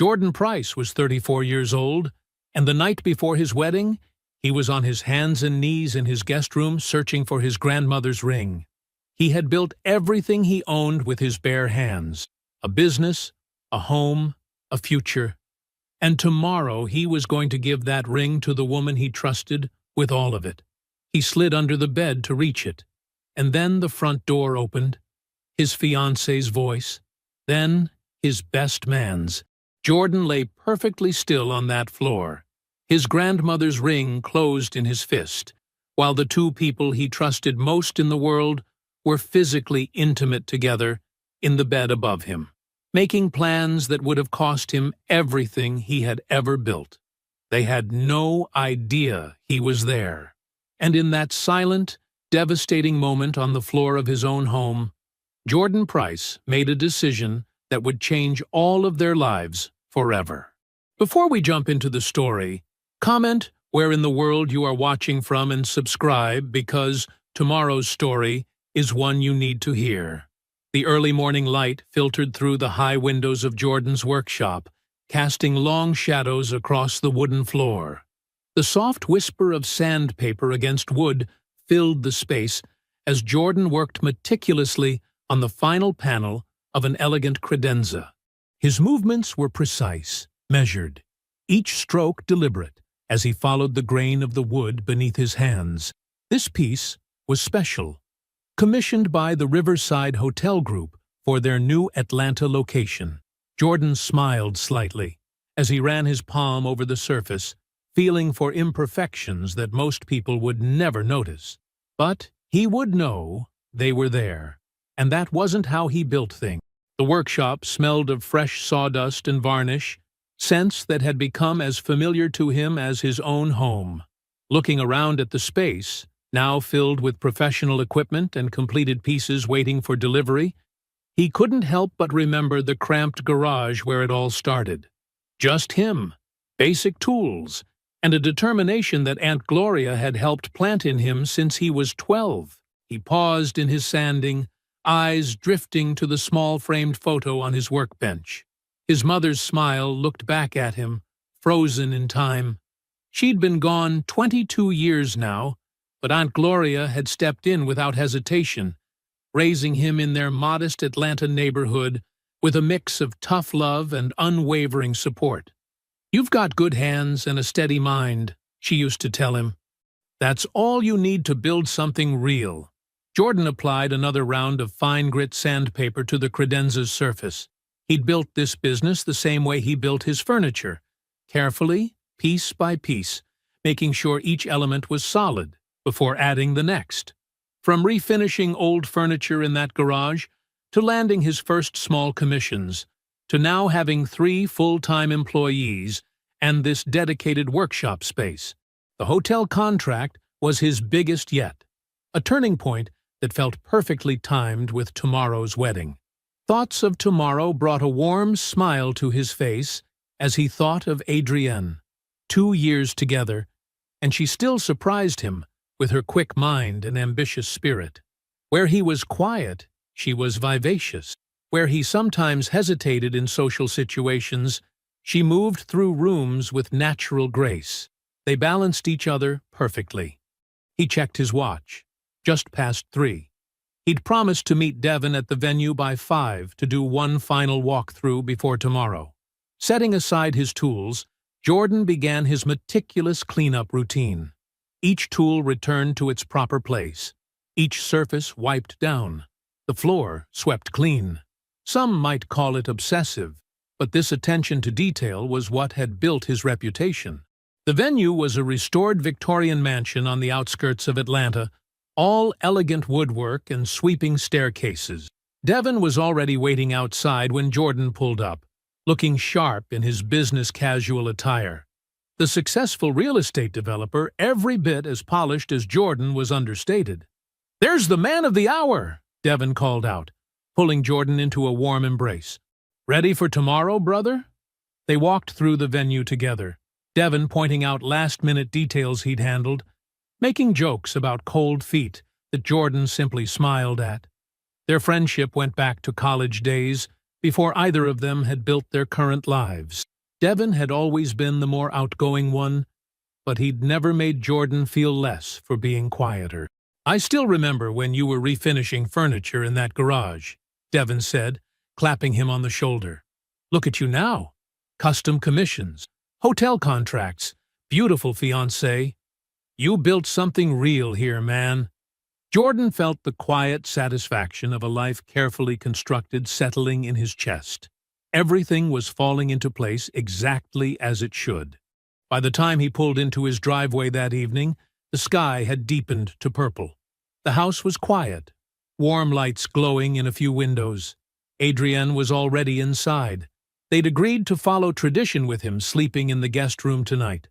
Jordan Price was 34 years old, and the night before his wedding, he was on his hands and knees in his guest room searching for his grandmother's ring. He had built everything he owned with his bare hands: a business, a home, a future. And tomorrow he was going to give that ring to the woman he trusted with all of it. He slid under the bed to reach it, and then the front door opened. His fiancée's voice, then his best man's. Jordan lay perfectly still on that floor, his grandmother's ring closed in his fist, while the two people he trusted most in the world were physically intimate together in the bed above him, making plans that would have cost him everything he had ever built. They had no idea he was there. And in that silent, devastating moment on the floor of his own home, Jordan Price made a decision that would change all of their lives forever. Before we jump into the story, comment where in the world you are watching from and subscribe, because tomorrow's story is one you need to hear. The early morning light filtered through the high windows of Jordan's workshop, casting long shadows across the wooden floor. The soft whisper of sandpaper against wood filled the space as Jordan worked meticulously on the final panel of an elegant credenza. His movements were precise, measured, each stroke deliberate, as he followed the grain of the wood beneath his hands. This piece was special, commissioned by the Riverside Hotel Group for their new Atlanta location. Jordan smiled slightly as he ran his palm over the surface, feeling for imperfections that most people would never notice. But he would know they were there, and that wasn't how he built things. The workshop smelled of fresh sawdust and varnish, scents that had become as familiar to him as his own home. Looking around at the space, now filled with professional equipment and completed pieces waiting for delivery, he couldn't help but remember the cramped garage where it all started. Just him, basic tools, and a determination that Aunt Gloria had helped plant in him since he was 12. He paused in his sanding, eyes drifting to the small framed photo on his workbench. His mother's smile looked back at him, frozen in time. She'd been gone 22 years now, but Aunt Gloria had stepped in without hesitation, raising him in their modest Atlanta neighborhood with a mix of tough love and unwavering support. "You've got good hands and a steady mind," she used to tell him. "That's all you need to build something real." Jordan applied another round of fine grit sandpaper to the credenza's surface. He'd built this business the same way he built his furniture, carefully, piece by piece, making sure each element was solid before adding the next. From refinishing old furniture in that garage, to landing his first small commissions, to now having 3 full-time employees and this dedicated workshop space. The hotel contract was his biggest yet, a turning point that felt perfectly timed with tomorrow's wedding. Thoughts of tomorrow brought a warm smile to his face as he thought of Adrienne. 2 years together, and she still surprised him with her quick mind and ambitious spirit. Where he was quiet, she was vivacious. Where he sometimes hesitated in social situations, she moved through rooms with natural grace. They balanced each other perfectly. He checked his watch. Just past 3. He'd promised to meet Devin at the venue by 5 to do one final walkthrough before tomorrow. Setting aside his tools, Jordan began his meticulous cleanup routine. Each tool returned to its proper place. Each surface wiped down. The floor swept clean. Some might call it obsessive, but this attention to detail was what had built his reputation. The venue was a restored Victorian mansion on the outskirts of Atlanta, all elegant woodwork and sweeping staircases. Devin was already waiting outside when Jordan pulled up, looking sharp in his business casual attire. The successful real estate developer, every bit as polished as Jordan, was understated. "There's the man of the hour," Devin called out, pulling Jordan into a warm embrace. "Ready for tomorrow, brother?" They walked through the venue together, Devin pointing out last-minute details he'd handled, making jokes about cold feet that Jordan simply smiled at. Their friendship went back to college days before either of them had built their current lives. Devin had always been the more outgoing one, but he'd never made Jordan feel less for being quieter. "I still remember when you were refinishing furniture in that garage," Devin said, clapping him on the shoulder. "Look at you now. Custom commissions, hotel contracts, beautiful fiancée. You built something real here, man." Jordan felt the quiet satisfaction of a life carefully constructed settling in his chest. Everything was falling into place exactly as it should. By the time he pulled into his driveway that evening, the sky had deepened to purple. The house was quiet, warm lights glowing in a few windows. Adrienne was already inside. They'd agreed to follow tradition with him sleeping in the guest room tonight.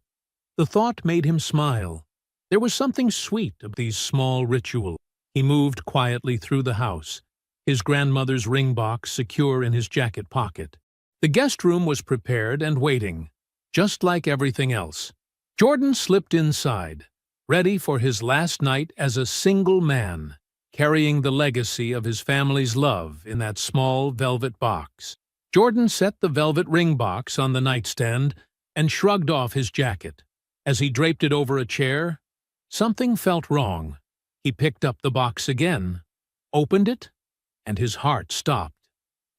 The thought made him smile. There was something sweet of these small rituals. He moved quietly through the house, his grandmother's ring box secure in his jacket pocket. The guest room was prepared and waiting, just like everything else. Jordan slipped inside, ready for his last night as a single man, carrying the legacy of his family's love in that small velvet box. Jordan set the velvet ring box on the nightstand and shrugged off his jacket. As he draped it over a chair, something felt wrong. He picked up the box again, opened it, and his heart stopped.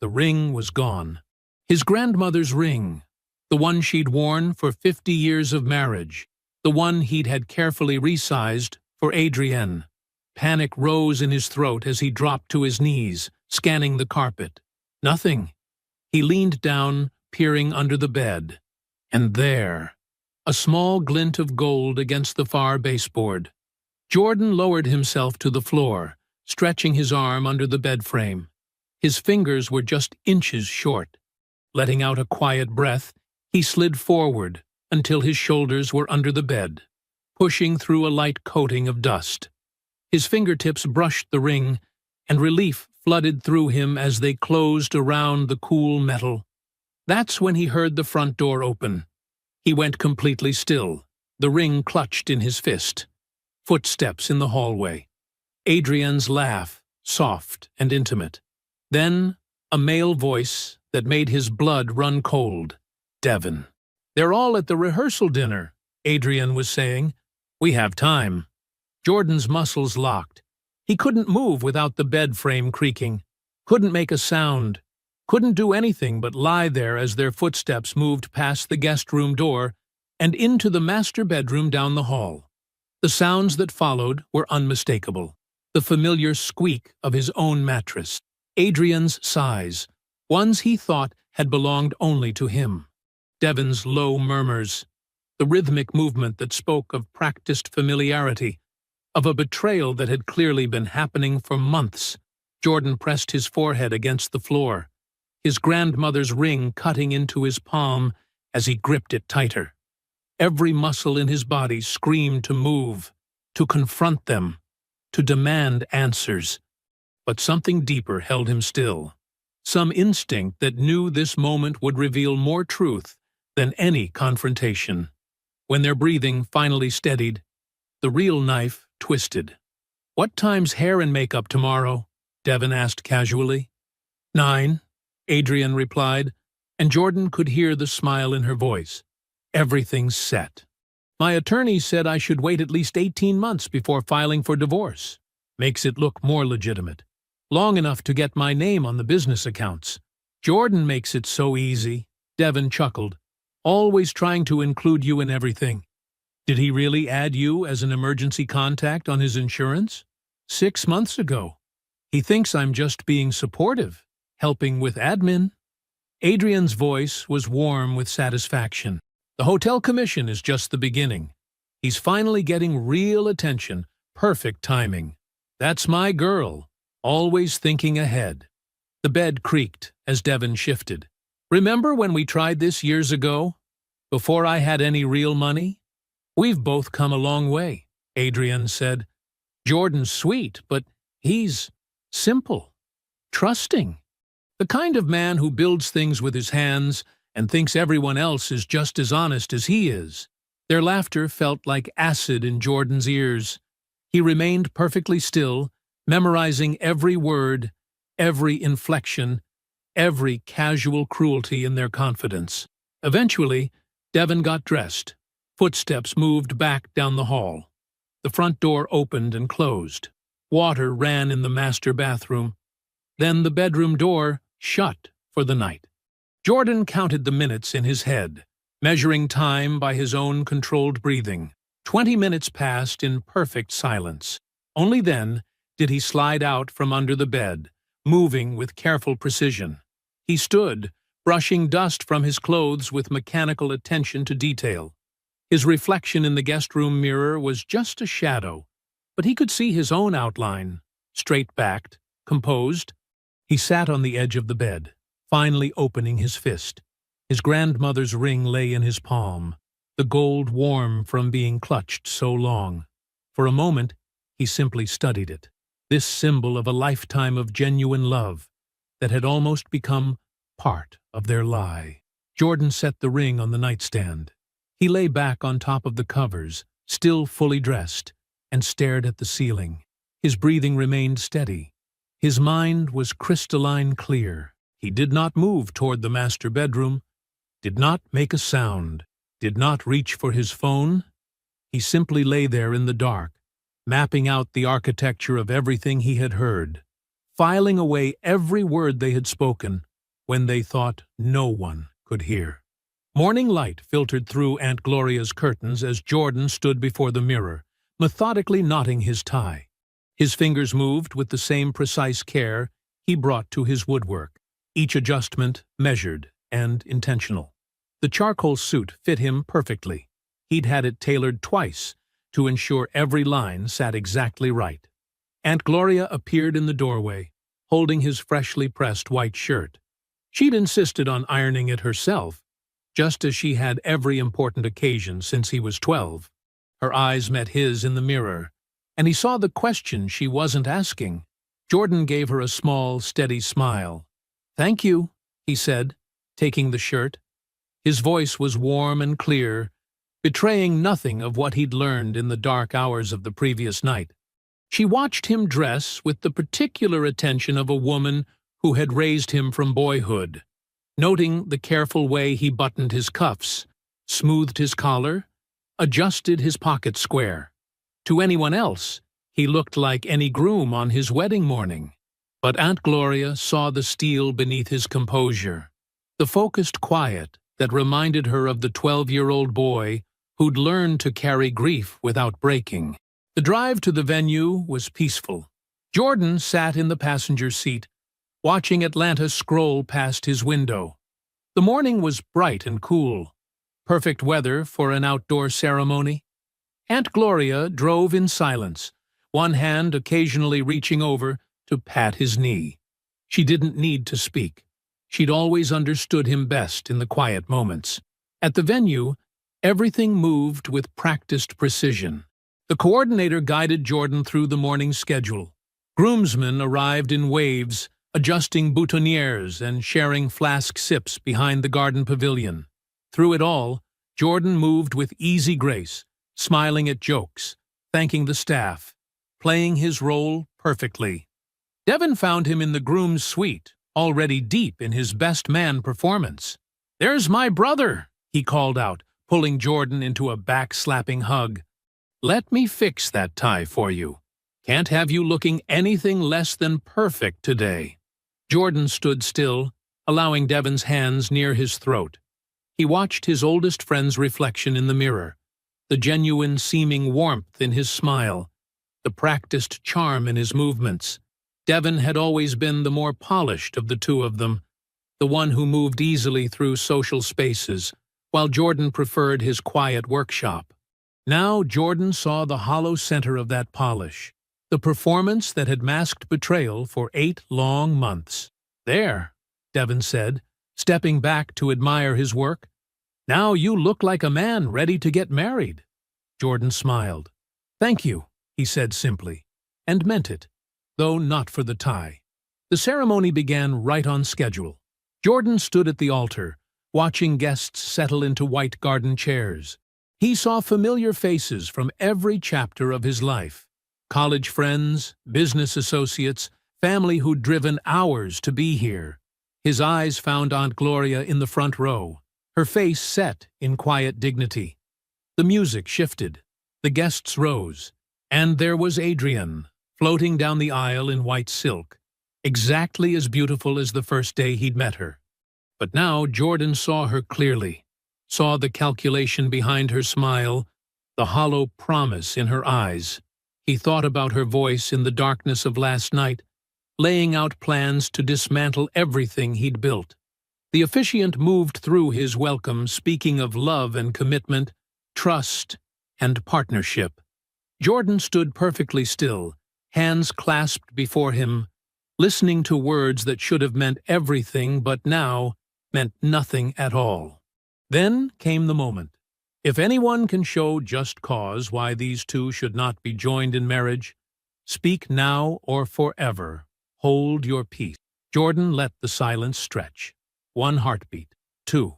The ring was gone. His grandmother's ring, the one she'd worn for 50 years of marriage, the one he'd had carefully resized for Adrienne. Panic rose in his throat as he dropped to his knees, scanning the carpet. Nothing. He leaned down, peering under the bed. And there, a small glint of gold against the far baseboard. Jordan lowered himself to the floor, stretching his arm under the bed frame. His fingers were just inches short. Letting out a quiet breath, he slid forward until his shoulders were under the bed, pushing through a light coating of dust. His fingertips brushed the ring, and relief flooded through him as they closed around the cool metal. That's when he heard the front door open. He went completely still, the ring clutched in his fist. Footsteps in the hallway. Adrienne's laugh, soft and intimate. Then, a male voice that made his blood run cold. "Devin." "They're all at the rehearsal dinner," Adrienne was saying. "We have time." Jordan's muscles locked. He couldn't move without the bed frame creaking, couldn't make a sound, couldn't do anything but lie there as their footsteps moved past the guest room door and into the master bedroom down the hall. The sounds that followed were unmistakable. The familiar squeak of his own mattress, Adrienne's sighs, ones he thought had belonged only to him. Devin's low murmurs, the rhythmic movement that spoke of practiced familiarity, of a betrayal that had clearly been happening for months. Jordan pressed his forehead against the floor, his grandmother's ring cutting into his palm as he gripped it tighter. Every muscle in his body screamed to move, to confront them, to demand answers. But something deeper held him still, some instinct that knew this moment would reveal more truth than any confrontation. When their breathing finally steadied, the real knife twisted. "What time's hair and makeup tomorrow?" Devin asked casually. 9, Adrienne replied, and Jordan could hear the smile in her voice. "Everything's set. My attorney said I should wait at least 18 months before filing for divorce. Makes it look more legitimate. Long enough to get my name on the business accounts. Jordan makes it so easy," Devin chuckled. "Always trying to include you in everything. Did he really add you as an emergency contact on his insurance? 6 months ago. He thinks I'm just being supportive, helping with admin." Adrienne's voice was warm with satisfaction. "The hotel commission is just the beginning. He's finally getting real attention, perfect timing. That's my girl, always thinking ahead." The bed creaked as Devin shifted. "Remember when we tried this years ago? Before I had any real money? We've both come a long way," Adrienne said. "Jordan's sweet, but he's simple, trusting. The kind of man who builds things with his hands and thinks everyone else is just as honest as he is." Their laughter felt like acid in Jordan's ears. He remained perfectly still, memorizing every word, every inflection, every casual cruelty in their confidence. Eventually, Devon got dressed. Footsteps moved back down the hall. The front door opened and closed. Water ran in the master bathroom. Then the bedroom door shut for the night. Jordan counted the minutes in his head, measuring time by his own controlled breathing. 20 minutes passed in perfect silence. Only then did he slide out from under the bed, moving with careful precision. He stood, brushing dust from his clothes with mechanical attention to detail. His reflection in the guest room mirror was just a shadow, but he could see his own outline, straight-backed, composed. He sat on the edge of the bed, finally opening his fist. His grandmother's ring lay in his palm, the gold warm from being clutched so long. For a moment, he simply studied it, this symbol of a lifetime of genuine love that had almost become part of their lie. Jordan set the ring on the nightstand. He lay back on top of the covers, still fully dressed, and stared at the ceiling. His breathing remained steady. His mind was crystalline clear. He did not move toward the master bedroom, did not make a sound, did not reach for his phone. He simply lay there in the dark, mapping out the architecture of everything he had heard, filing away every word they had spoken when they thought no one could hear. Morning light filtered through Aunt Gloria's curtains as Jordan stood before the mirror, methodically knotting his tie. His fingers moved with the same precise care he brought to his woodwork, each adjustment measured and intentional. The charcoal suit fit him perfectly. He'd had it tailored twice to ensure every line sat exactly right. Aunt Gloria appeared in the doorway, holding his freshly pressed white shirt. She'd insisted on ironing it herself, just as she had every important occasion since he was 12. Her eyes met his in the mirror, and he saw the question she wasn't asking. Jordan gave her a small, steady smile. "Thank you," he said, taking the shirt. His voice was warm and clear, betraying nothing of what he'd learned in the dark hours of the previous night. She watched him dress with the particular attention of a woman who had raised him from boyhood, noting the careful way he buttoned his cuffs, smoothed his collar, adjusted his pocket square. To anyone else, he looked like any groom on his wedding morning. But Aunt Gloria saw the steel beneath his composure, the focused quiet that reminded her of the 12-year-old boy who'd learned to carry grief without breaking. The drive to the venue was peaceful. Jordan sat in the passenger seat, watching Atlanta scroll past his window. The morning was bright and cool, perfect weather for an outdoor ceremony. Aunt Gloria drove in silence, one hand occasionally reaching over to pat his knee. She didn't need to speak. She'd always understood him best in the quiet moments. At the venue, everything moved with practiced precision. The coordinator guided Jordan through the morning schedule. Groomsmen arrived in waves, adjusting boutonnieres and sharing flask sips behind the garden pavilion. Through it all, Jordan moved with easy grace, smiling at jokes, thanking the staff, playing his role perfectly. Devon found him in the groom's suite, already deep in his best man performance. "There's my brother," he called out, pulling Jordan into a back-slapping hug. "Let me fix that tie for you. Can't have you looking anything less than perfect today." Jordan stood still, allowing Devon's hands near his throat. He watched his oldest friend's reflection in the mirror, the genuine seeming warmth in his smile, the practiced charm in his movements. Devon had always been the more polished of the two of them, the one who moved easily through social spaces, while Jordan preferred his quiet workshop. Now Jordan saw the hollow center of that polish, the performance that had masked betrayal for 8 long months. "There," Devon said, stepping back to admire his work. "Now you look like a man ready to get married." Jordan smiled. "Thank you," he said simply, and meant it, though not for the tie. The ceremony began right on schedule. Jordan stood at the altar, watching guests settle into white garden chairs. He saw familiar faces from every chapter of his life. College friends, business associates, family who'd driven hours to be here. His eyes found Aunt Gloria in the front row, Her face set in quiet dignity. The music shifted, the guests rose, and there was Adrienne, floating down the aisle in white silk, exactly as beautiful as the first day he'd met her. But now Jordan saw her clearly, saw the calculation behind her smile, the hollow promise in her eyes. He thought about her voice in the darkness of last night, laying out plans to dismantle everything he'd built. The officiant moved through his welcome, speaking of love and commitment, trust and partnership. Jordan stood perfectly still, hands clasped before him, listening to words that should have meant everything but now meant nothing at all. Then came the moment. If anyone can show just cause why these two should not be joined in marriage, speak now or forever. Hold your peace. Jordan let the silence stretch. 1 heartbeat. 2.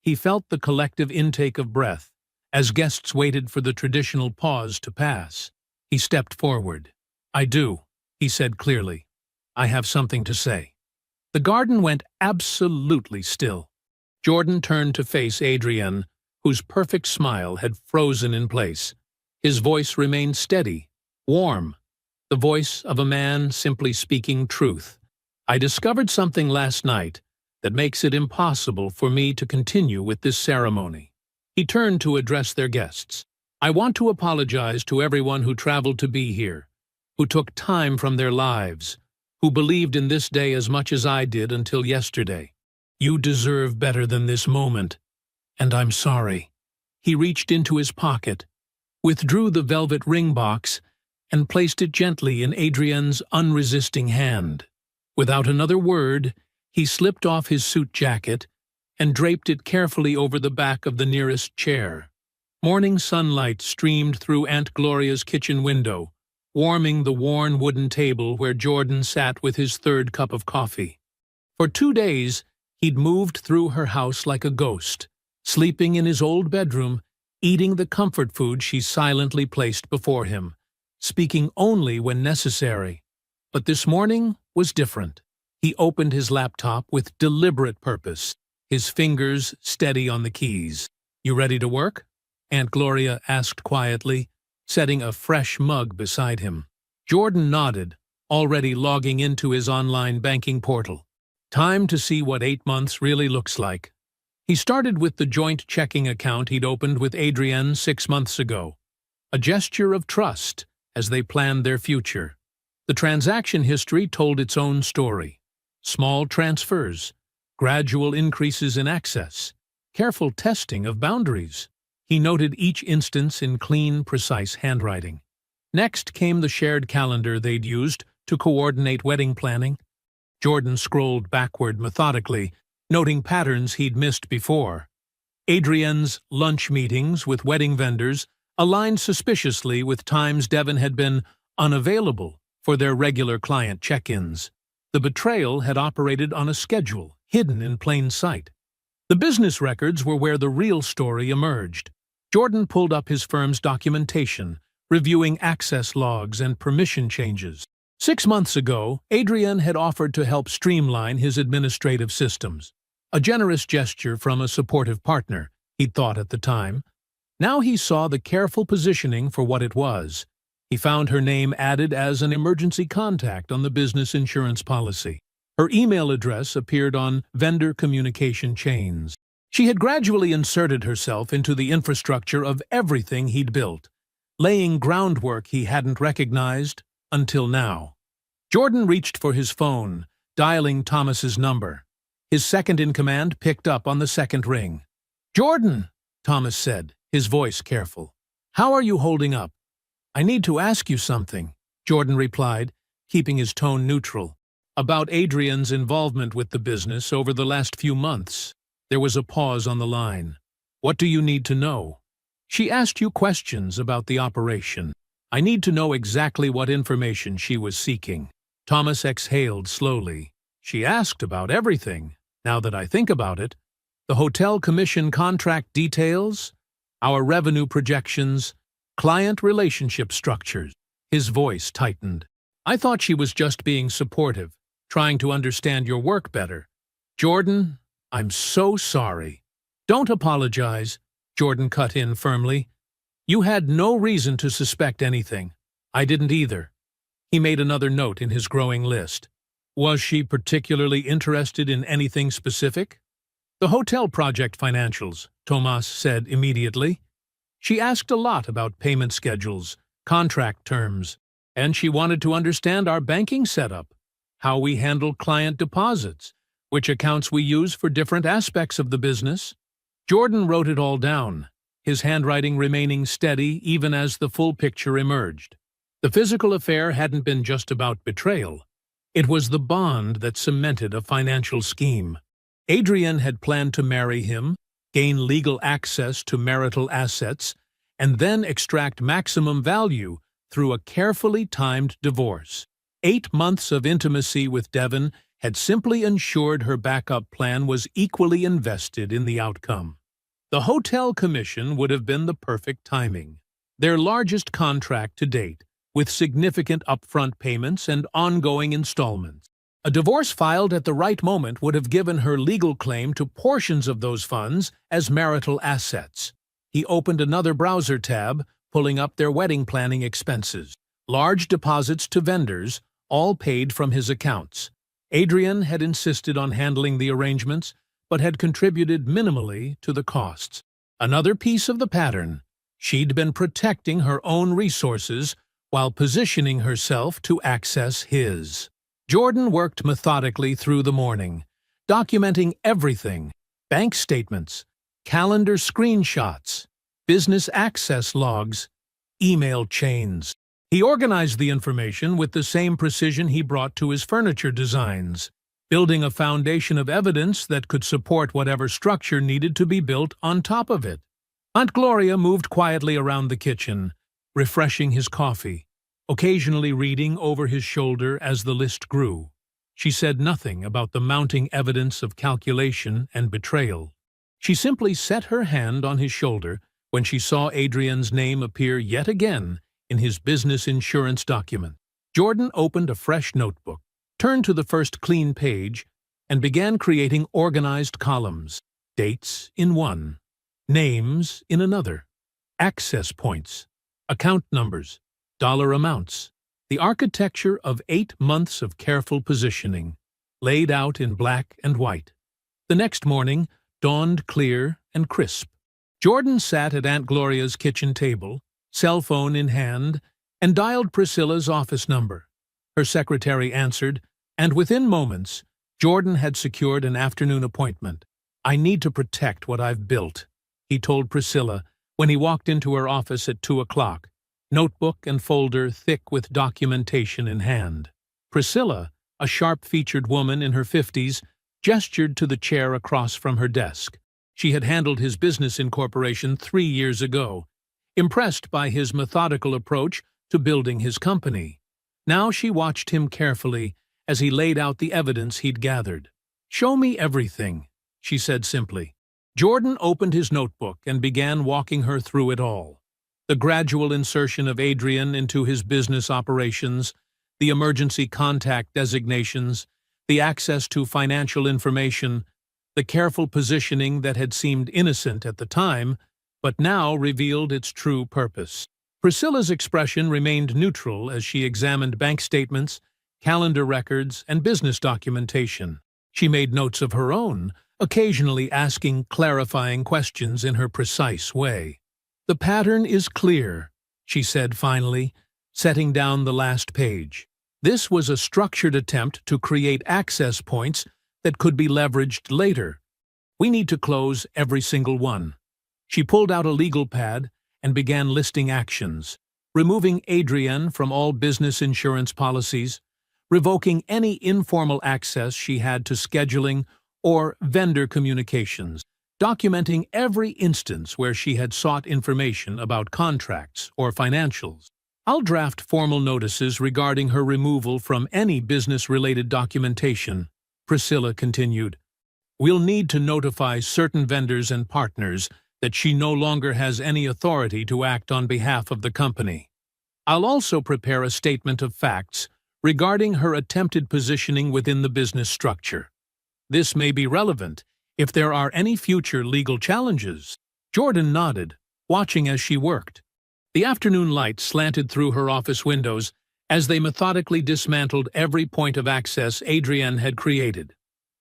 He felt the collective intake of breath as guests waited for the traditional pause to pass. He stepped forward. "I do," he said clearly. "I have something to say." The garden went absolutely still. Jordan turned to face Adrienne, whose perfect smile had frozen in place. His voice remained steady, warm, the voice of a man simply speaking truth. "I discovered something last night that makes it impossible for me to continue with this ceremony." He turned to address their guests. "I want to apologize to everyone who traveled to be here, who took time from their lives, who believed in this day as much as I did until yesterday. You deserve better than this moment, and I'm sorry." He reached into his pocket, withdrew the velvet ring box, and placed it gently in Adrienne's unresisting hand. Without another word, he slipped off his suit jacket and draped it carefully over the back of the nearest chair. Morning sunlight streamed through Aunt Gloria's kitchen window, warming the worn wooden table where Jordan sat with his 3rd cup of coffee. For 2 days, he'd moved through her house like a ghost, sleeping in his old bedroom, eating the comfort food she silently placed before him, speaking only when necessary. But this morning was different. He opened his laptop with deliberate purpose, his fingers steady on the keys. "You ready to work?" Aunt Gloria asked quietly, setting a fresh mug beside him. Jordan nodded, already logging into his online banking portal. Time to see what 8 months really looks like. He started with the joint checking account he'd opened with Adrienne 6 months ago, a gesture of trust as they planned their future. The transaction history told its own story. Small transfers, gradual increases in access, careful testing of boundaries. He noted each instance in clean, precise handwriting. Next came the shared calendar they'd used to coordinate wedding planning. Jordan scrolled backward methodically, noting patterns he'd missed before. Adrienne's lunch meetings with wedding vendors aligned suspiciously with times Devon had been unavailable for their regular client check-ins. The betrayal had operated on a schedule, hidden in plain sight. The business records were where the real story emerged. Jordan pulled up his firm's documentation, reviewing access logs and permission changes. 6 months ago, Adrienne had offered to help streamline his administrative systems. A generous gesture from a supportive partner, he'd thought at the time. Now he saw the careful positioning for what it was. He found her name added as an emergency contact on the business insurance policy. Her email address appeared on vendor communication chains. She had gradually inserted herself into the infrastructure of everything he'd built, laying groundwork he hadn't recognized until now. Jordan reached for his phone, dialing Thomas's number. His second-in-command picked up on the second ring. "Jordan," Thomas said, his voice careful. "How are you holding up?" "I need to ask you something," Jordan replied, keeping his tone neutral. "About Adrienne's involvement with the business over the last few months." There was a pause on the line. "What do you need to know?" "She asked you questions about the operation. I need to know exactly what information she was seeking." Thomas exhaled slowly. "She asked about everything, now that I think about it. The hotel commission contract details, our revenue projections, client relationship structures." His voice tightened. "I thought she was just being supportive, trying to understand your work better." "Jordan, I'm so sorry." "Don't apologize," Jordan cut in firmly. "You had no reason to suspect anything. I didn't either." He made another note in his growing list. Was she particularly interested in anything specific? "The hotel project financials," Tomas said immediately. "She asked a lot about payment schedules, contract terms, and she wanted to understand our banking setup, how we handle client deposits, which accounts we use for different aspects of the business." Jordan wrote it all down, his handwriting remaining steady even as the full picture emerged. The physical affair hadn't been just about betrayal. It was the bond that cemented a financial scheme. Adrian had planned to marry him, gain legal access to marital assets, and then extract maximum value through a carefully timed divorce. 8 months of intimacy with Devon had simply ensured her backup plan was equally invested in the outcome. The hotel commission would have been the perfect timing. Their largest contract to date, with significant upfront payments and ongoing installments. A divorce filed at the right moment would have given her legal claim to portions of those funds as marital assets. He opened another browser tab, pulling up their wedding planning expenses. Large deposits to vendors, all paid from his accounts. Adrian had insisted on handling the arrangements, but had contributed minimally to the costs. Another piece of the pattern. She'd been protecting her own resources while positioning herself to access his. Jordan worked methodically through the morning, documenting everything: bank statements, calendar screenshots, business access logs, email chains. He organized the information with the same precision he brought to his furniture designs, building a foundation of evidence that could support whatever structure needed to be built on top of it. Aunt Gloria moved quietly around the kitchen, refreshing his coffee, occasionally reading over his shoulder as the list grew. She said nothing about the mounting evidence of calculation and betrayal. She simply set her hand on his shoulder when she saw Adrian's name appear yet again in his business insurance document. Jordan opened a fresh notebook, turned to the first clean page, and began creating organized columns. Dates in one, names in another, access points, account numbers, dollar amounts. The architecture of 8 months of careful positioning, laid out in black and white. The next morning dawned clear and crisp. Jordan sat at Aunt Gloria's kitchen table, cell phone in hand, and dialed Priscilla's office number. Her secretary answered, and within moments, Jordan had secured an afternoon appointment. "I need to protect what I've built," he told Priscilla when he walked into her office at 2 o'clock, notebook and folder thick with documentation in hand. Priscilla, a sharp-featured woman in her 50s, gestured to the chair across from her desk. She had handled his business incorporation 3 years ago, impressed by his methodical approach to building his company. Now she watched him carefully as he laid out the evidence he'd gathered. "Show me everything," she said simply. Jordan opened his notebook and began walking her through it all. The gradual insertion of Adrian into his business operations, the emergency contact designations, the access to financial information, the careful positioning that had seemed innocent at the time, but now revealed its true purpose. Priscilla's expression remained neutral as she examined bank statements, calendar records, and business documentation. She made notes of her own, occasionally asking clarifying questions in her precise way. "The pattern is clear," she said finally, setting down the last page. This was a structured attempt to create access points that could be leveraged later. "We need to close every single one." She pulled out a legal pad and began listing actions, removing Adrian from all business insurance policies, revoking any informal access she had to scheduling or vendor communications, documenting every instance where she had sought information about contracts or financials. "I'll draft formal notices regarding her removal from any business-related documentation," Priscilla continued. "We'll need to notify certain vendors and partners that she no longer has any authority to act on behalf of the company. I'll also prepare a statement of facts regarding her attempted positioning within the business structure. This may be relevant if there are any future legal challenges. Jordan nodded, watching as she worked. The afternoon light slanted through her office windows as they methodically dismantled every point of access Adrienne had created.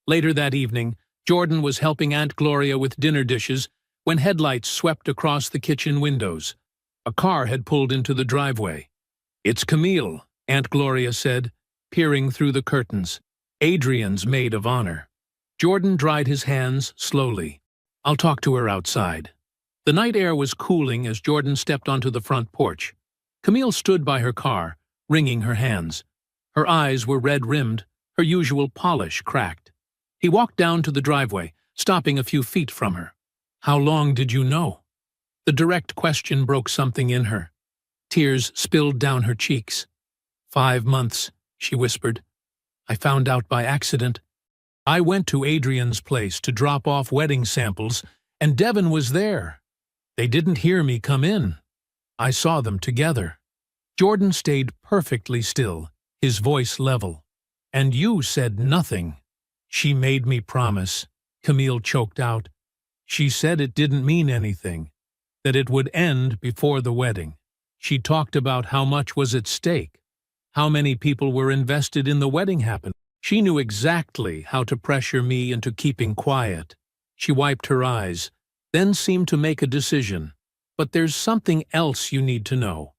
Later that evening, Jordan was helping Aunt Gloria with dinner dishes when headlights swept across the kitchen windows. A car had pulled into the driveway. "It's Camille," Aunt Gloria said, peering through the curtains. "Adrienne's maid of honor." Jordan dried his hands slowly. "I'll talk to her outside." The night air was cooling as Jordan stepped onto the front porch. Camille stood by her car, wringing her hands. Her eyes were red-rimmed, her usual polish cracked. He walked down to the driveway, stopping a few feet from her. "How long did you know?" The direct question broke something in her. Tears spilled down her cheeks. 5 months, she whispered. "I found out by accident. I went to Adrienne's place to drop off wedding samples, and Devon was there. They didn't hear me come in. I saw them together." Jordan stayed perfectly still, his voice level. "And you said nothing." "She made me promise," Camille choked out. "She said it didn't mean anything, that it would end before the wedding. She talked about how much was at stake, how many people were invested in the wedding happening. She knew exactly how to pressure me into keeping quiet." She wiped her eyes, then seemed to make a decision. "But there's something else you need to know.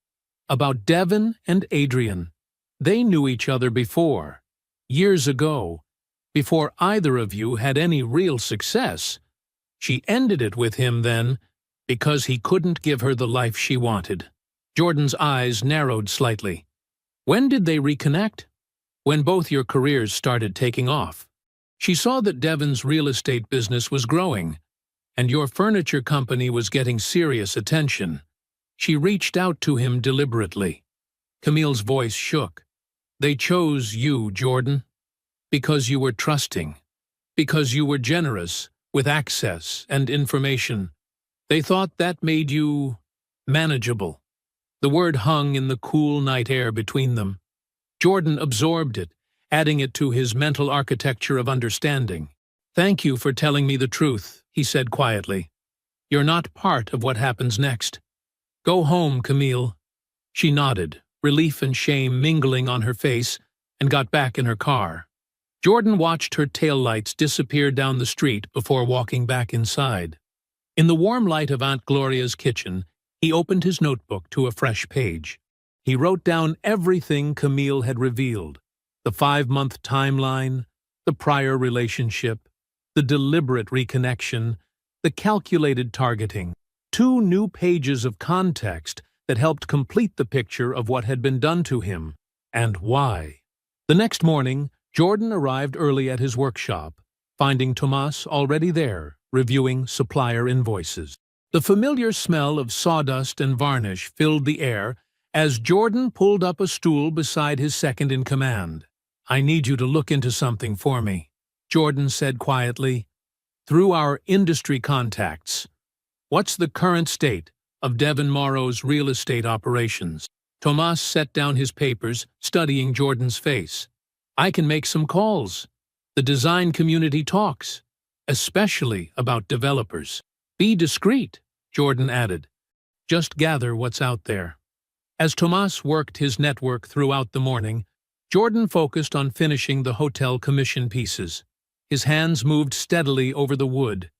About Devon and Adrienne. They knew each other before, years ago, before either of you had any real success. She ended it with him then, because he couldn't give her the life she wanted." Jordan's eyes narrowed slightly. "When did they reconnect?" "When both your careers started taking off. She saw that Devon's real estate business was growing, and your furniture company was getting serious attention. She reached out to him deliberately." Camille's voice shook. "They chose you, Jordan, because you were trusting, because you were generous with access and information. They thought that made you manageable." The word hung in the cool night air between them. Jordan absorbed it, adding it to his mental architecture of understanding. "Thank you for telling me the truth," he said quietly. "You're not part of what happens next. Go home, Camille." She nodded, relief and shame mingling on her face, and got back in her car. Jordan watched her taillights disappear down the street before walking back inside. In the warm light of Aunt Gloria's kitchen, he opened his notebook to a fresh page. He wrote down everything Camille had revealed: the 5-month timeline, the prior relationship, the deliberate reconnection, the calculated targeting. 2 new pages of context that helped complete the picture of what had been done to him, and why. The next morning, Jordan arrived early at his workshop, finding Tomas already there, reviewing supplier invoices. The familiar smell of sawdust and varnish filled the air as Jordan pulled up a stool beside his second-in-command. "I need you to look into something for me," Jordan said quietly. "Through our industry contacts, what's the current state of Devon Morrow's real estate operations?" Tomas set down his papers, studying Jordan's face. "I can make some calls. The design community talks, especially about developers." "Be discreet," Jordan added. "Just gather what's out there." As Tomas worked his network throughout the morning, Jordan focused on finishing the hotel commission pieces. His hands moved steadily over the wood,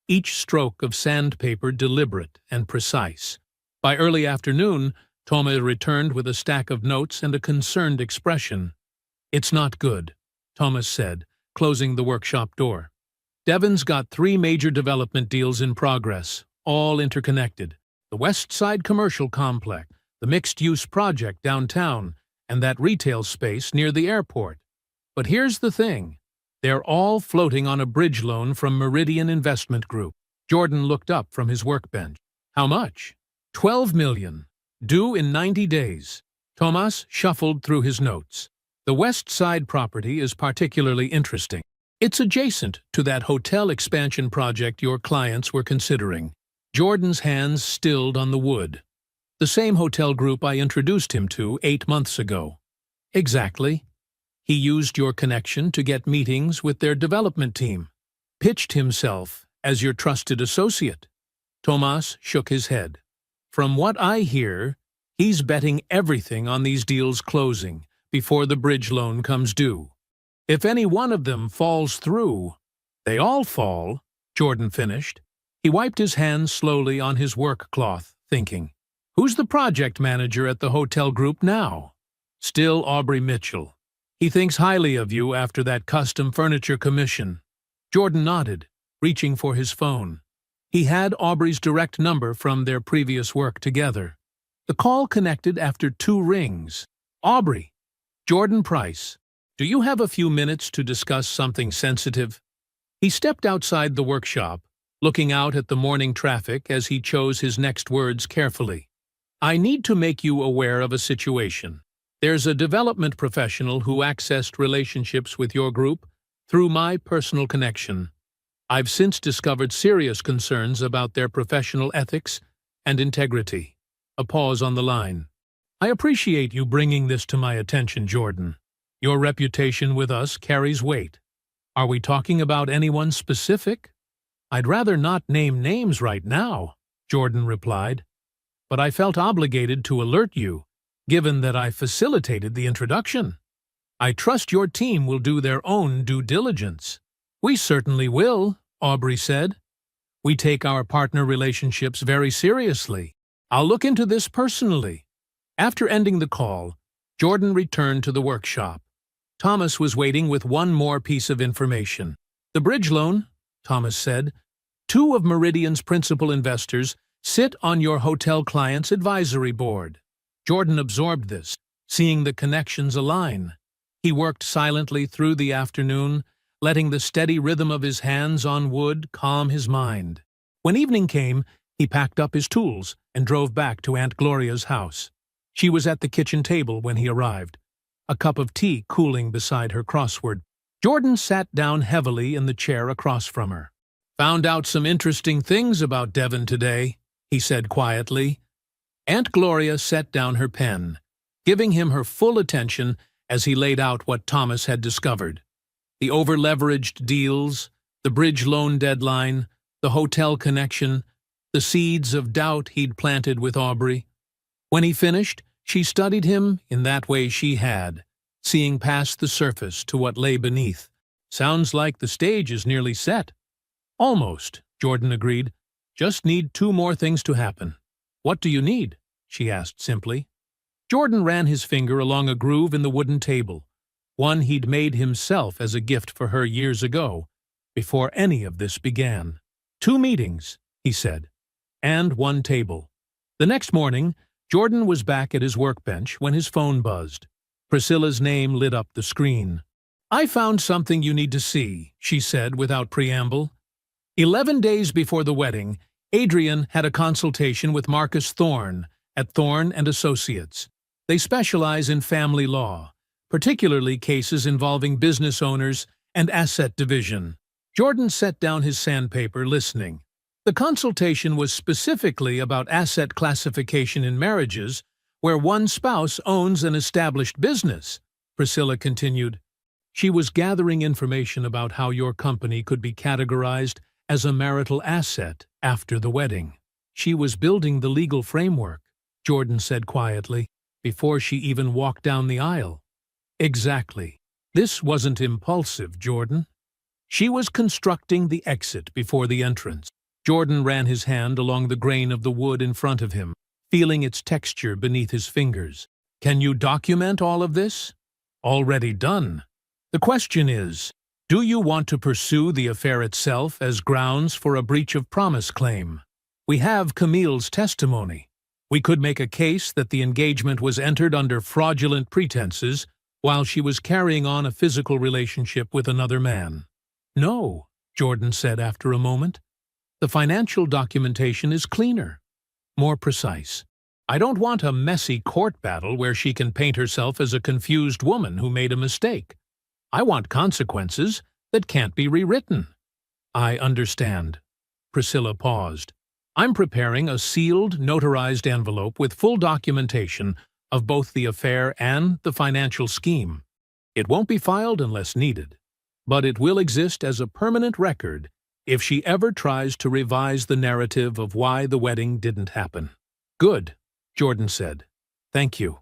each stroke of sandpaper deliberate and precise. By early afternoon, Toma returned with a stack of notes and a concerned expression. "It's not good," Thomas said, closing the workshop door. "Devon's got 3 major development deals in progress, all interconnected. The West Side Commercial Complex, the mixed-use project downtown, and that retail space near the airport. But here's the thing. They're all floating on a bridge loan from Meridian Investment Group." Jordan looked up from his workbench. "How much?" "12 million. Due in 90 days. Tomas shuffled through his notes. "The West Side property is particularly interesting. It's adjacent to that hotel expansion project your clients were considering." Jordan's hands stilled on the wood. "The same hotel group I introduced him to 8 months ago." "Exactly. He used your connection to get meetings with their development team." pitched himself as your trusted associate. Tomas shook his head. From what I hear, he's betting everything on these deals closing before the bridge loan comes due. If any one of them falls through, they all fall, Jordan finished. He wiped his hands slowly on his work cloth, thinking, who's the project manager at the hotel group now? Still Aubrey Mitchell. He thinks highly of you after that custom furniture commission. Jordan nodded, reaching for his phone. He had Aubrey's direct number from their previous work together. The call connected after 2 rings. Aubrey. Jordan Price. Do you have a few minutes to discuss something sensitive? He stepped outside the workshop, looking out at the morning traffic as he chose his next words carefully. I need to make you aware of a situation. There's a development professional who accessed relationships with your group through my personal connection. I've since discovered serious concerns about their professional ethics and integrity. A pause on the line. I appreciate you bringing this to my attention, Jordan. Your reputation with us carries weight. Are we talking about anyone specific? I'd rather not name names right now, Jordan replied, but I felt obligated to alert you, given that I facilitated the introduction. I trust your team will do their own due diligence. We certainly will, Aubrey said. We take our partner relationships very seriously. I'll look into this personally. After ending the call, Jordan returned to the workshop. Thomas was waiting with one more piece of information. The bridge loan, Thomas said. 2 of Meridian's principal investors sit on your hotel client's advisory board. Jordan absorbed this, seeing the connections align. He worked silently through the afternoon, letting the steady rhythm of his hands on wood calm his mind. When evening came, he packed up his tools and drove back to Aunt Gloria's house. She was at the kitchen table when he arrived, a cup of tea cooling beside her crossword. Jordan sat down heavily in the chair across from her. Found out some interesting things about Devon today, he said quietly. Aunt Gloria set down her pen, giving him her full attention as he laid out what Thomas had discovered. The over-leveraged deals, the bridge loan deadline, the hotel connection, the seeds of doubt he'd planted with Aubrey. When he finished, she studied him in that way she had, seeing past the surface to what lay beneath. Sounds like the stage is nearly set. Almost, Jordan agreed. Just need 2 more things to happen. What do you need? She asked simply. Jordan ran his finger along a groove in the wooden table, one he'd made himself as a gift for her years ago, before any of this began. 2 meetings, he said, and 1 table. The next morning, Jordan was back at his workbench when his phone buzzed. Priscilla's name lit up the screen. I found something you need to see, she said without preamble. 11 days before the wedding, Adrian had a consultation with Marcus Thorne at Thorne & Associates. They specialize in family law, particularly cases involving business owners and asset division. Jordan set down his sandpaper, listening. The consultation was specifically about asset classification in marriages where one spouse owns an established business, Priscilla continued. She was gathering information about how your company could be categorized as a marital asset after the wedding. She was building the legal framework, Jordan said quietly, before she even walked down the aisle. Exactly. This wasn't impulsive, Jordan. She was constructing the exit before the entrance. Jordan ran his hand along the grain of the wood in front of him, feeling its texture beneath his fingers. Can you document all of this? Already done. The question is, do you want to pursue the affair itself as grounds for a breach of promise claim? We have Camille's testimony. We could make a case that the engagement was entered under fraudulent pretenses while she was carrying on a physical relationship with another man. No, Jordan said after a moment. The financial documentation is cleaner, more precise. I don't want a messy court battle where she can paint herself as a confused woman who made a mistake. I want consequences that can't be rewritten. I understand. Priscilla paused. I'm preparing a sealed, notarized envelope with full documentation of both the affair and the financial scheme. It won't be filed unless needed. but it will exist as a permanent record if she ever tries to revise the narrative of why the wedding didn't happen. Good, Jordan said. Thank you.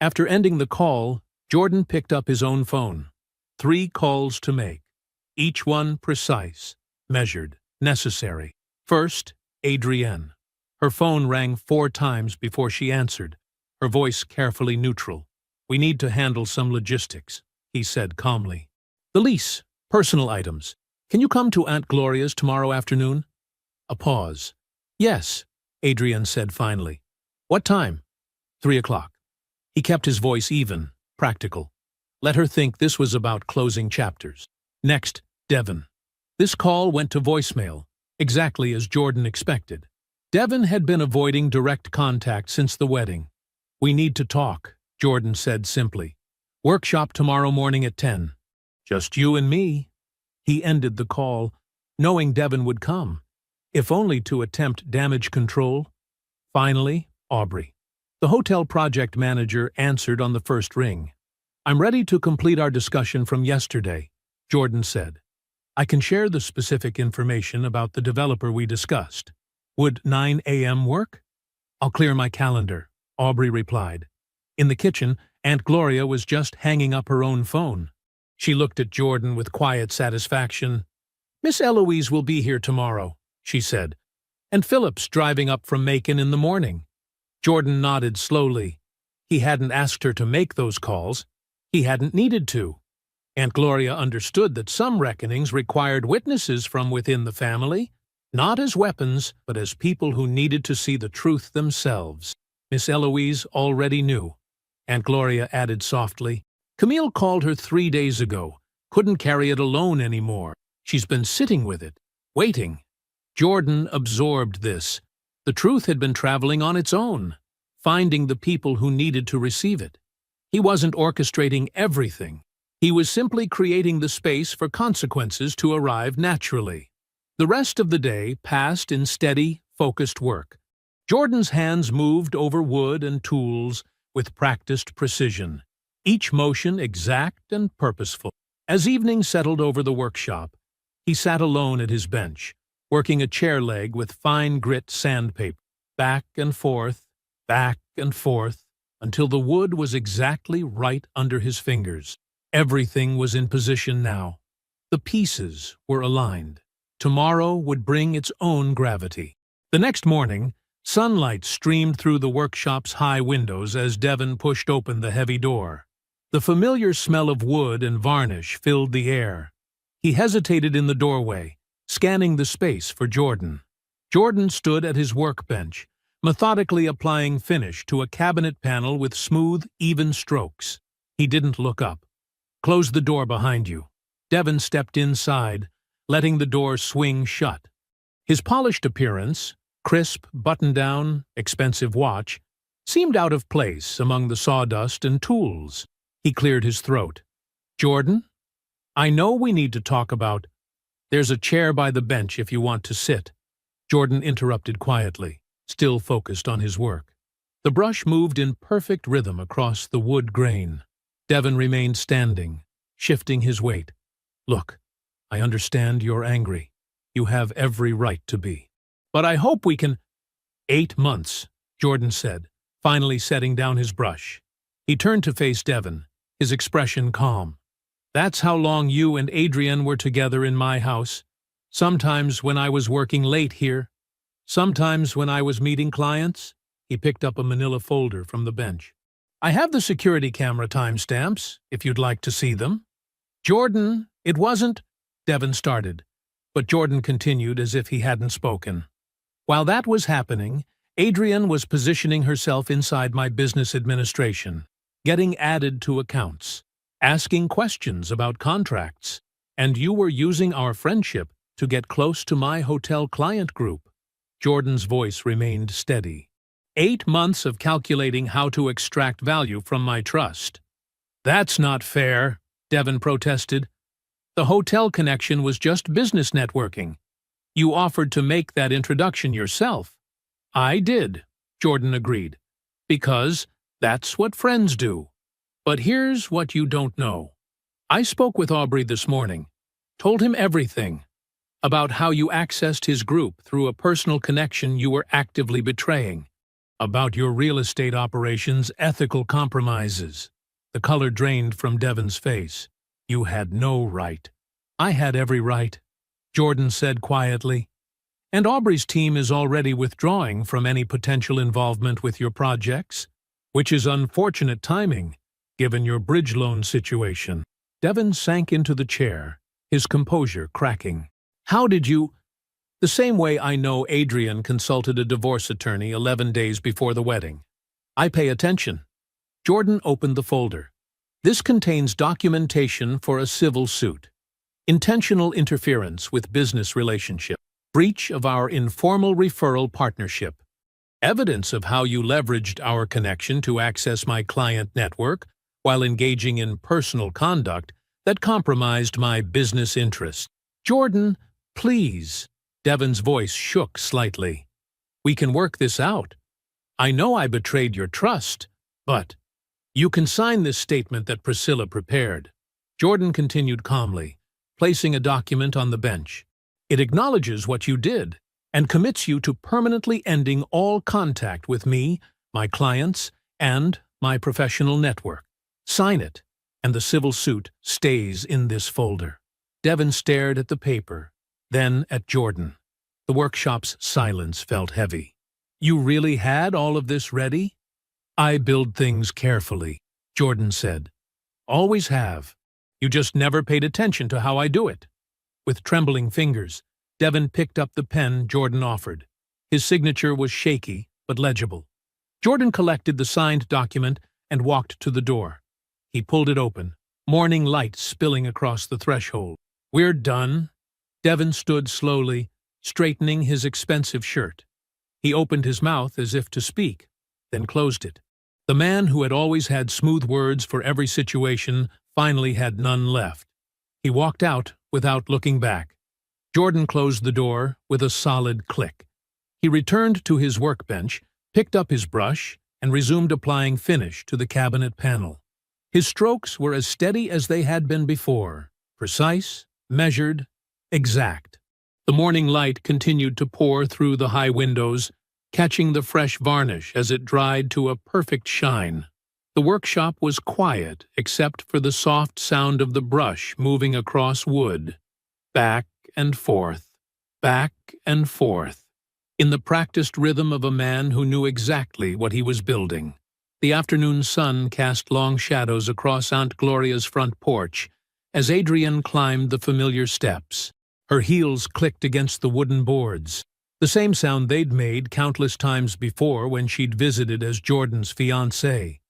After ending the call, Jordan picked up his own phone. 3 calls to make, each one precise, measured, necessary. First, Adrienne. Her phone rang 4 times before she answered, her voice carefully neutral. We need to handle some logistics, he said calmly. The lease, personal items. Can you come to Aunt Gloria's tomorrow afternoon? A pause. Yes, Adrienne said finally. What time? 3 o'clock. He kept his voice even, practical. Let her think this was about closing chapters. Next, Devon. This call went to voicemail, exactly as Jordan expected. Devon had been avoiding direct contact since the wedding. We need to talk, Jordan said simply. Workshop tomorrow morning at 10. Just you and me. He ended the call, knowing Devon would come, if only to attempt damage control. Finally, Aubrey. The hotel project manager answered on the first ring. I'm ready to complete our discussion from yesterday, Jordan said. I can share the specific information about the developer we discussed. Would 9 a.m. work? I'll clear my calendar, Aubrey replied. In the kitchen, Aunt Gloria was just hanging up her own phone. She looked at Jordan with quiet satisfaction. Miss Eloise will be here tomorrow, she said, and Philip's driving up from Macon in the morning. Jordan nodded slowly. He hadn't asked her to make those calls. He hadn't needed to. Aunt Gloria understood that some reckonings required witnesses from within the family, not as weapons, but as people who needed to see the truth themselves. Miss Eloise already knew. Aunt Gloria added softly, Camille called her 3 days ago. Couldn't carry it alone anymore. She's been sitting with it, waiting. Jordan absorbed this. The truth had been traveling on its own, finding the people who needed to receive it. He wasn't orchestrating everything. He was simply creating the space for consequences to arrive naturally. The rest of the day passed in steady, focused work. Jordan's hands moved over wood and tools with practiced precision, each motion exact and purposeful. As evening settled over the workshop, he sat alone at his bench, working a chair leg with fine grit sandpaper, back and forth, until the wood was exactly right under his fingers. Everything was in position now. The pieces were aligned. Tomorrow would bring its own gravity. The next morning, sunlight streamed through the workshop's high windows as Devon pushed open the heavy door. The familiar smell of wood and varnish filled the air. He hesitated in the doorway, scanning the space for Jordan. Jordan stood at his workbench, methodically applying finish to a cabinet panel with smooth, even strokes. He didn't look up. Close the door behind you. Devon stepped inside, letting the door swing shut. His polished appearance, crisp button-down, expensive watch, seemed out of place among the sawdust and tools. He cleared his throat. Jordan, I know we need to talk about— There's a chair by the bench if you want to sit. Jordan interrupted quietly, still focused on his work. The brush moved in perfect rhythm across the wood grain. Devon remained standing, shifting his weight. Look, I understand you're angry. You have every right to be. But I hope we can— 8 months, Jordan said, finally setting down his brush. He turned to face Devon, his expression calm. That's how long you and Adrienne were together in my house. Sometimes when I was working late here. Sometimes when I was meeting clients. He picked up a manila folder from the bench. I have the security camera timestamps, if you'd like to see them. Jordan, it wasn't— Devon started, but Jordan continued as if he hadn't spoken. While that was happening, Adrienne was positioning herself inside my business administration, getting added to accounts, asking questions about contracts, and you were using our friendship to get close to my hotel client group. Jordan's voice remained steady. 8 months of calculating how to extract value from my trust. That's not fair, Devon protested. The hotel connection was just business networking. You offered to make that introduction yourself. I did, Jordan agreed, because that's what friends do. But here's what you don't know. I spoke with Aubrey this morning. Told him everything. About how you accessed his group through a personal connection you were actively betraying. About your real estate operations' ethical compromises. The color drained from Devon's face. You had no right. I had every right, Jordan said quietly. And Aubrey's team is already withdrawing from any potential involvement with your projects, which is unfortunate timing, given your bridge loan situation. Devon sank into the chair, his composure cracking. How did you— The same way I know Adrian consulted a divorce attorney 11 days before the wedding. I pay attention. Jordan opened the folder. This contains documentation for a civil suit. Intentional interference with business relationship. Breach of our informal referral partnership. Evidence of how you leveraged our connection to access my client network while engaging in personal conduct that compromised my business interests. Jordan, please. Devon's voice shook slightly. We can work this out. I know I betrayed your trust, but you can sign this statement that Priscilla prepared. Jordan continued calmly, placing a document on the bench. It acknowledges what you did and commits you to permanently ending all contact with me, my clients, and my professional network. Sign it, and the civil suit stays in this folder. Devon stared at the paper, then at Jordan. The workshop's silence felt heavy. You really had all of this ready? I build things carefully, Jordan said. Always have. You just never paid attention to how I do it. With trembling fingers, Devon picked up the pen Jordan offered. His signature was shaky, but legible. Jordan collected the signed document and walked to the door. He pulled it open, morning light spilling across the threshold. We're done. Devon stood slowly, straightening his expensive shirt. He opened his mouth as if to speak, then closed it. The man who had always had smooth words for every situation finally had none left. He walked out without looking back. Jordan closed the door with a solid click. He returned to his workbench, picked up his brush, and resumed applying finish to the cabinet panel. His strokes were as steady as they had been before, precise, measured, exact. The morning light continued to pour through the high windows, catching the fresh varnish as it dried to a perfect shine. The workshop was quiet except for the soft sound of the brush moving across wood, back and forth, in the practiced rhythm of a man who knew exactly what he was building. The afternoon sun cast long shadows across Aunt Gloria's front porch as Adrian climbed the familiar steps. Her heels clicked against the wooden boards, the same sound they'd made countless times before when she'd visited as Jordan's fiancée.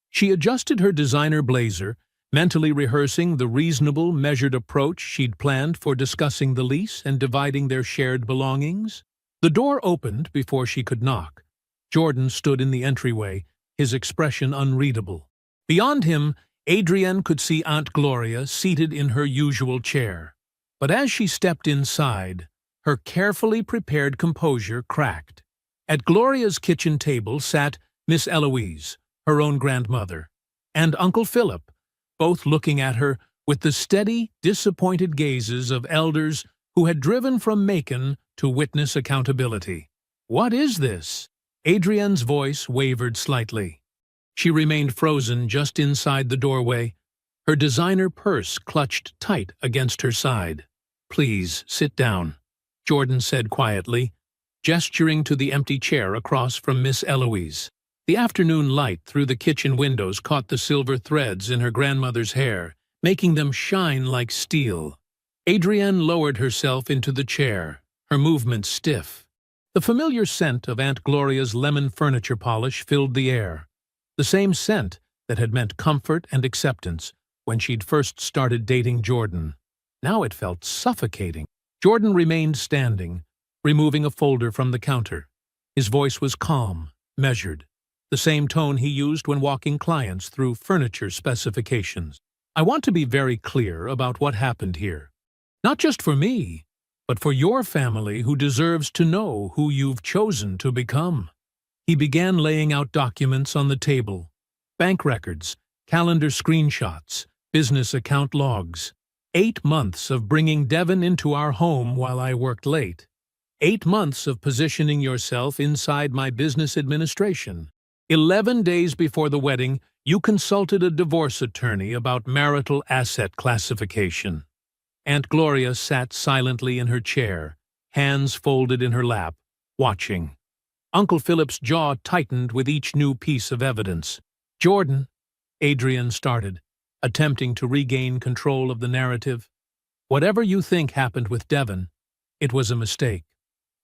She adjusted her designer blazer, mentally rehearsing the reasonable, measured approach she'd planned for discussing the lease and dividing their shared belongings. The door opened before she could knock. Jordan stood in the entryway, his expression unreadable. Beyond him, Adrienne could see Aunt Gloria seated in her usual chair. But as she stepped inside, her carefully prepared composure cracked. At Gloria's kitchen table sat Miss Eloise, her own grandmother, and Uncle Philip, both looking at her with the steady, disappointed gazes of elders who had driven from Macon to witness accountability. "What is this?" Adrienne's voice wavered slightly. She remained frozen just inside the doorway, her designer purse clutched tight against her side. "Please, sit down," Jordan said quietly, gesturing to the empty chair across from Miss Eloise. The afternoon light through the kitchen windows caught the silver threads in her grandmother's hair, making them shine like steel. Adrienne lowered herself into the chair, her movements stiff. The familiar scent of Aunt Gloria's lemon furniture polish filled the air, the same scent that had meant comfort and acceptance when she'd first started dating Jordan. Now it felt suffocating. Jordan remained standing, removing a folder from the counter. His voice was calm, measured, the same tone he used when walking clients through furniture specifications. "I want to be very clear about what happened here. Not just for me, but for your family who deserves to know who you've chosen to become." He began laying out documents on the table: bank records, calendar screenshots, business account logs. 8 months of bringing Devon into our home while I worked late. 8 months of positioning yourself inside my business administration. 11 days before the wedding, you consulted a divorce attorney about marital asset classification. Aunt Gloria sat silently in her chair, hands folded in her lap, watching. Uncle Philip's jaw tightened with each new piece of evidence. "Jordan," Adrian started, attempting to regain control of the narrative. "Whatever you think happened with Devon, it was a mistake.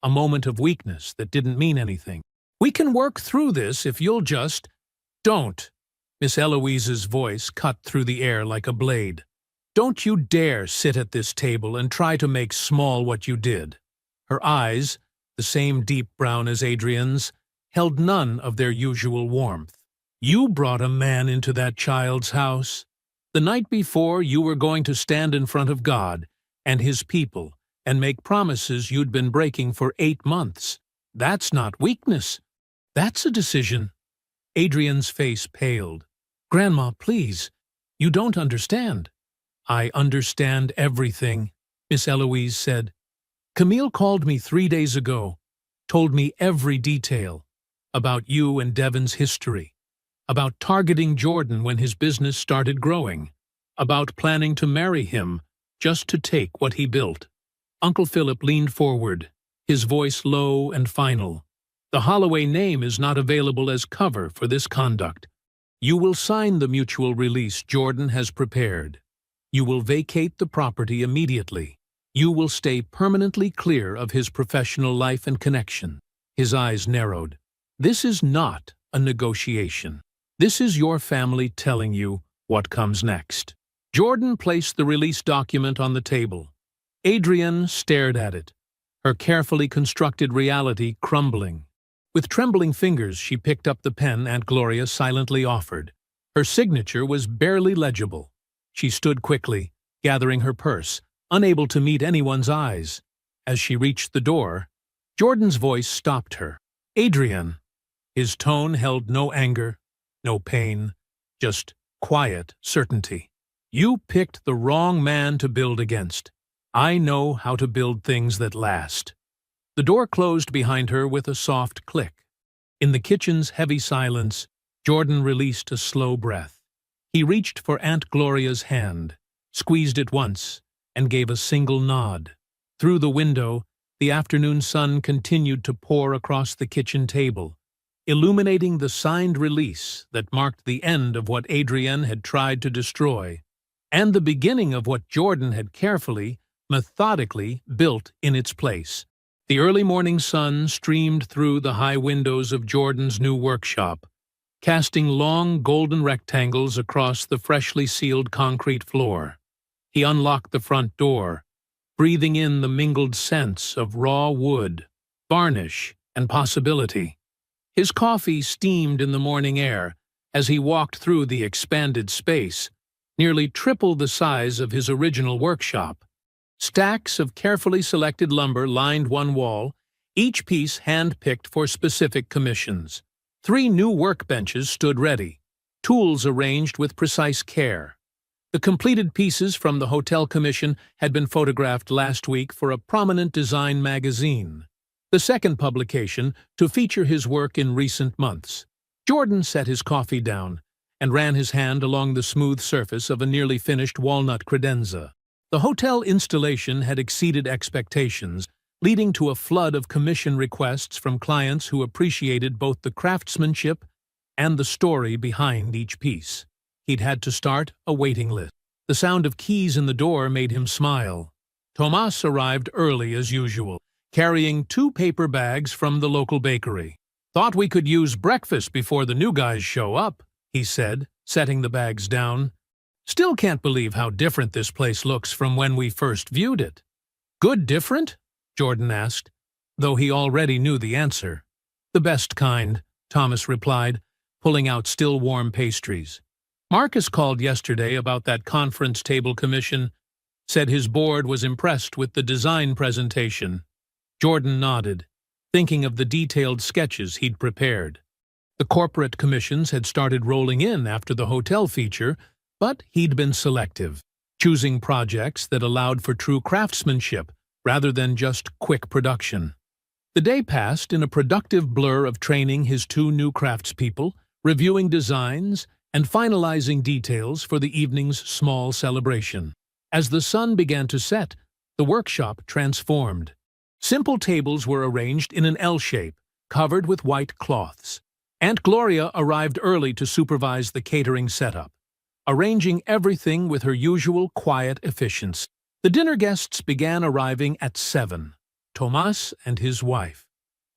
A moment of weakness that didn't mean anything. We can work through this if you'll just—" "Don't!" Miss Eloise's voice cut through the air like a blade. "Don't you dare sit at this table and try to make small what you did." Her eyes, the same deep brown as Adrian's, held none of their usual warmth. "You brought a man into that child's house. The night before, you were going to stand in front of God and His people and make promises you'd been breaking for 8 months. That's not weakness. That's a decision." Adrian's face paled. "Grandma, please. You don't understand." "I understand everything," Miss Eloise said. "Camille called me 3 days ago, told me every detail about you and Devon's history, about targeting Jordan when his business started growing, about planning to marry him just to take what he built." Uncle Philip leaned forward, his voice low and final. "The Holloway name is not available as cover for this conduct. You will sign the mutual release Jordan has prepared. You will vacate the property immediately. You will stay permanently clear of his professional life and connection." His eyes narrowed. "This is not a negotiation. This is your family telling you what comes next." Jordan placed the release document on the table. Adrian stared at it, her carefully constructed reality crumbling. With trembling fingers, she picked up the pen Aunt Gloria silently offered. Her signature was barely legible. She stood quickly, gathering her purse, unable to meet anyone's eyes. As she reached the door, Jordan's voice stopped her. "Adrian." His tone held no anger, no pain, just quiet certainty. "You picked the wrong man to build against. I know how to build things that last." The door closed behind her with a soft click. In the kitchen's heavy silence, Jordan released a slow breath. He reached for Aunt Gloria's hand, squeezed it once, and gave a single nod. Through the window, the afternoon sun continued to pour across the kitchen table, illuminating the signed release that marked the end of what Adrian had tried to destroy, and the beginning of what Jordan had carefully, methodically built in its place. The early morning sun streamed through the high windows of Jordan's new workshop, casting long golden rectangles across the freshly sealed concrete floor. He unlocked the front door, breathing in the mingled scents of raw wood, varnish, and possibility. His coffee steamed in the morning air as he walked through the expanded space, nearly triple the size of his original workshop. Stacks of carefully selected lumber lined one wall, each piece hand-picked for specific commissions. 3 new workbenches stood ready, tools arranged with precise care. The completed pieces from the hotel commission had been photographed last week for a prominent design magazine, the second publication to feature his work in recent months. Jordan set his coffee down and ran his hand along the smooth surface of a nearly finished walnut credenza. The hotel installation had exceeded expectations, leading to a flood of commission requests from clients who appreciated both the craftsmanship and the story behind each piece. He'd had to start a waiting list. The sound of keys in the door made him smile. Tomas arrived early as usual, carrying 2 paper bags from the local bakery. "Thought we could use breakfast before the new guys show up," he said, setting the bags down. "Still can't believe how different this place looks from when we first viewed it." "Good different?" Jordan asked, though he already knew the answer. "The best kind," Thomas replied, pulling out still warm pastries. "Marcus called yesterday about that conference table commission, said his board was impressed with the design presentation." Jordan nodded, thinking of the detailed sketches he'd prepared. The corporate commissions had started rolling in after the hotel feature, but he'd been selective. choosing projects that allowed for true craftsmanship rather than just quick production. The day passed in a productive blur of training his two new craftspeople, reviewing designs, and finalizing details for the evening's small celebration. As the sun began to set, the workshop transformed. Simple tables were arranged in an L shape, covered with white cloths. Aunt Gloria arrived early to supervise the catering setup, arranging everything with her usual quiet efficiency. The dinner guests began arriving at 7. Tomas and his wife,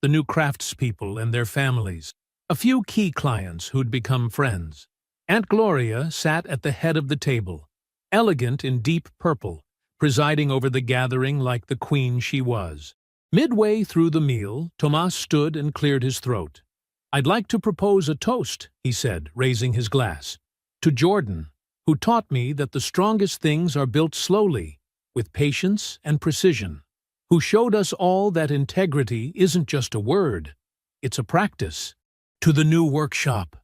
the new craftspeople and their families, a few key clients who'd become friends. Aunt Gloria sat at the head of the table, elegant in deep purple, presiding over the gathering like the queen she was. Midway through the meal, Tomas stood and cleared his throat. "I'd like to propose a toast," he said, raising his glass, "to Jordan, who taught me that the strongest things are built slowly, with patience and precision, who showed us all that integrity isn't just a word, it's a practice. To the new workshop,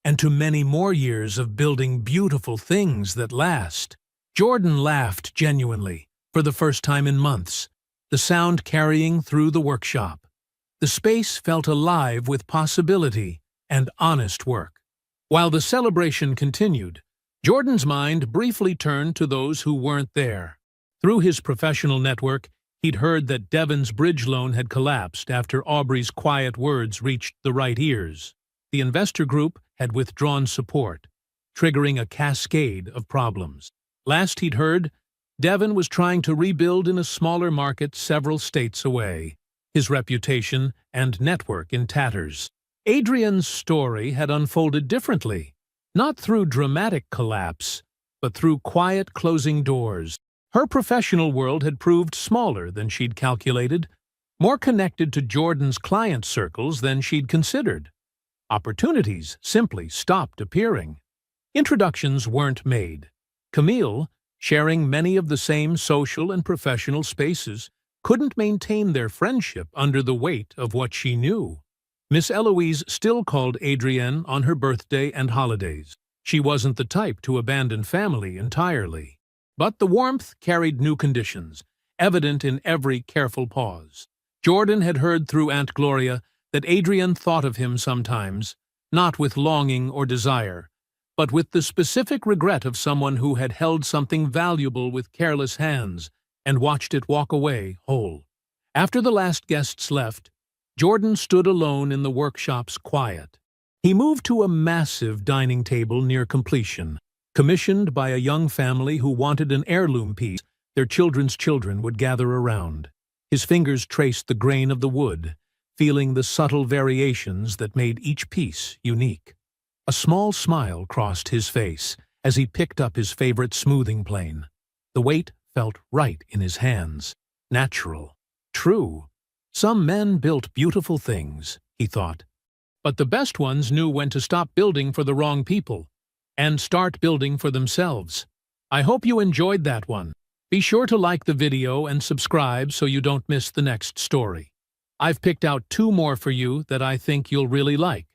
and to many more years of building beautiful things that last." Jordan laughed genuinely, for the first time in months, the sound carrying through the workshop. The space felt alive with possibility and honest work. While the celebration continued, Jordan's mind briefly turned to those who weren't there. Through his professional network, he'd heard that Devon's bridge loan had collapsed after Aubrey's quiet words reached the right ears. The investor group had withdrawn support, triggering a cascade of problems. Last he'd heard, Devon was trying to rebuild in a smaller market several states away, his reputation and network in tatters. Adrian's story had unfolded differently, not through dramatic collapse, but through quiet closing doors. Her professional world had proved smaller than she'd calculated, more connected to Jordan's client circles than she'd considered. Opportunities simply stopped appearing. Introductions weren't made. Camille, sharing many of the same social and professional spaces, couldn't maintain their friendship under the weight of what she knew. Miss Eloise still called Adrienne on her birthday and holidays. She wasn't the type to abandon family entirely. But the warmth carried new conditions, evident in every careful pause. Jordan had heard through Aunt Gloria that Adrienne thought of him sometimes, not with longing or desire, but with the specific regret of someone who had held something valuable with careless hands and watched it walk away whole. After the last guests left, Jordan stood alone in the workshop's quiet. He moved to a massive dining table near completion, commissioned by a young family who wanted an heirloom piece their children's children would gather around. His fingers traced the grain of the wood, feeling the subtle variations that made each piece unique. A small smile crossed his face as he picked up his favorite smoothing plane. The weight felt right in his hands, natural, true. Some men built beautiful things, he thought. But the best ones knew when to stop building for the wrong people and start building for themselves. I hope you enjoyed that one. Be sure to like the video and subscribe so you don't miss the next story. I've picked out 2 more for you that I think you'll really like.